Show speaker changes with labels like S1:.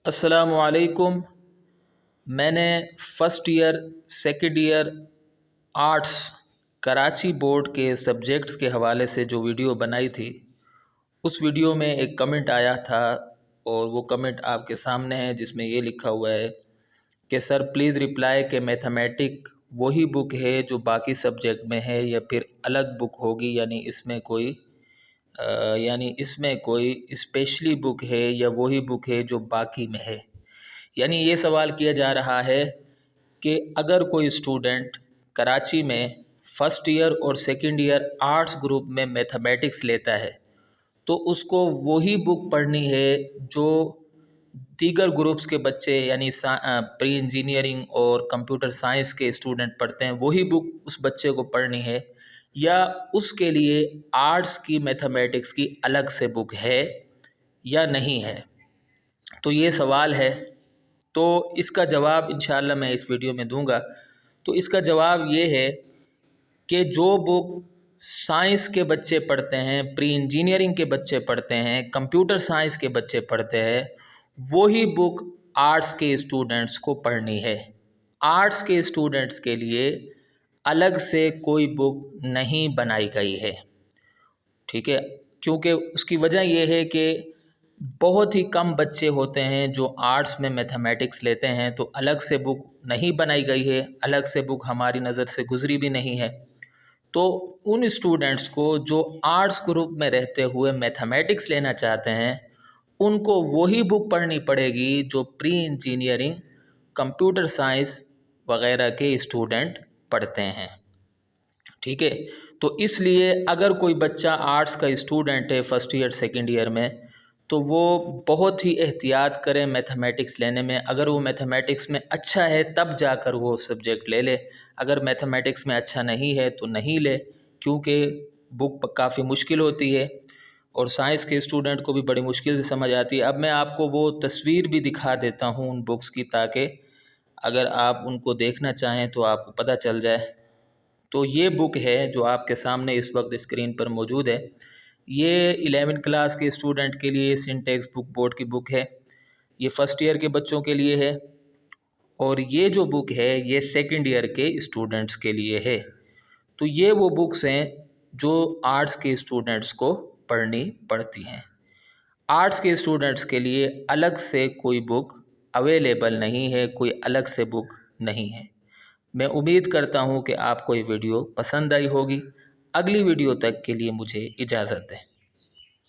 S1: السلام علیکم۔ میں نے first year second year arts Karachi board کے سبجیکٹس کے حوالے سے جو ویڈیو بنائی تھی، اس ویڈیو میں ایک کمنٹ آیا تھا اور وہ کمنٹ آپ کے سامنے ہے، جس میں یہ لکھا ہوا ہے کہ سر پلیز رپلائی کہ میتھمیٹک وہی بک ہے جو باقی سبجیکٹ میں ہے یا پھر الگ بک ہوگی، یعنی اس میں کوئی اسپیشلی بک ہے یا وہی بک ہے جو باقی میں ہے۔ یعنی یہ سوال کیا جا رہا ہے کہ اگر کوئی اسٹوڈنٹ کراچی میں فرسٹ ایئر اور سیکنڈ ایئر آرٹس گروپ میں میتھمیٹکس لیتا ہے تو اس کو وہی بک پڑھنی ہے جو دیگر گروپس کے بچے یعنی پری انجینئرنگ اور کمپیوٹر سائنس کے اسٹوڈنٹ پڑھتے ہیں، وہی بک اس بچے کو پڑھنی ہے، یا اس کے لیے آرٹس کی میتھمیٹکس کی الگ سے بک ہے یا نہیں ہے۔ تو یہ سوال ہے، تو اس کا جواب انشاءاللہ میں اس ویڈیو میں دوں گا۔ تو اس کا جواب یہ ہے کہ جو بک سائنس کے بچے پڑھتے ہیں، پری انجینئرنگ کے بچے پڑھتے ہیں، کمپیوٹر سائنس کے بچے پڑھتے ہیں، وہی بک آرٹس کے اسٹوڈنٹس کو پڑھنی ہے۔ آرٹس کے اسٹوڈنٹس کے لیے الگ سے کوئی بک نہیں بنائی گئی ہے، ٹھیک ہے؟ کیونکہ اس کی وجہ یہ ہے کہ بہت ہی کم بچے ہوتے ہیں جو آرٹس میں میتھمیٹکس لیتے ہیں، تو الگ سے بک نہیں بنائی گئی ہے، الگ سے بک ہماری نظر سے گزری بھی نہیں ہے۔ تو ان اسٹوڈنٹس کو جو آرٹس گروپ میں رہتے ہوئے میتھمیٹکس لینا چاہتے ہیں، ان کو وہی بک پڑھنی پڑے گی جو پری انجینئرنگ، کمپیوٹر سائنس وغیرہ کے اسٹوڈنٹ پڑھتے ہیں، ٹھیک ہے؟ تو اس لیے اگر کوئی بچہ آرٹس کا اسٹوڈنٹ ہے فرسٹ ایئر سیکنڈ ایئر میں، تو وہ بہت ہی احتیاط کرے میتھمیٹکس لینے میں۔ اگر وہ میتھمیٹکس میں اچھا ہے تب جا کر وہ سبجیکٹ لے لے، اگر میتھمیٹکس میں اچھا نہیں ہے تو نہیں لے، کیونکہ بک کافی مشکل ہوتی ہے اور سائنس کے اسٹوڈنٹ کو بھی بڑی مشکل سے سمجھ آتی ہے۔ اب میں آپ کو وہ تصویر بھی دکھا دیتا ہوں ان بکس کی، تاکہ اگر آپ ان کو دیکھنا چاہیں تو آپ کو پتہ چل جائے۔ تو یہ بک ہے جو آپ کے سامنے اس وقت اسکرین پر موجود ہے، یہ 11 کلاس کے اسٹوڈنٹ کے لیے سنٹیکس بک بورڈ کی بک ہے، یہ فرسٹ ایئر کے بچوں کے لیے ہے، اور یہ جو بک ہے یہ سیکنڈ ایئر کے اسٹوڈنٹس کے لیے ہے۔ تو یہ وہ بکس ہیں جو آرٹس کے اسٹوڈنٹس کو پڑھنی پڑتی ہیں۔ آرٹس کے اسٹوڈنٹس کے لیے الگ سے کوئی بک اویلیبل نہیں ہے، کوئی الگ سے بک نہیں ہے۔ میں امید کرتا ہوں کہ آپ کو یہ ویڈیو پسند آئی ہوگی۔ اگلی ویڈیو تک کے لیے مجھے اجازت دیں۔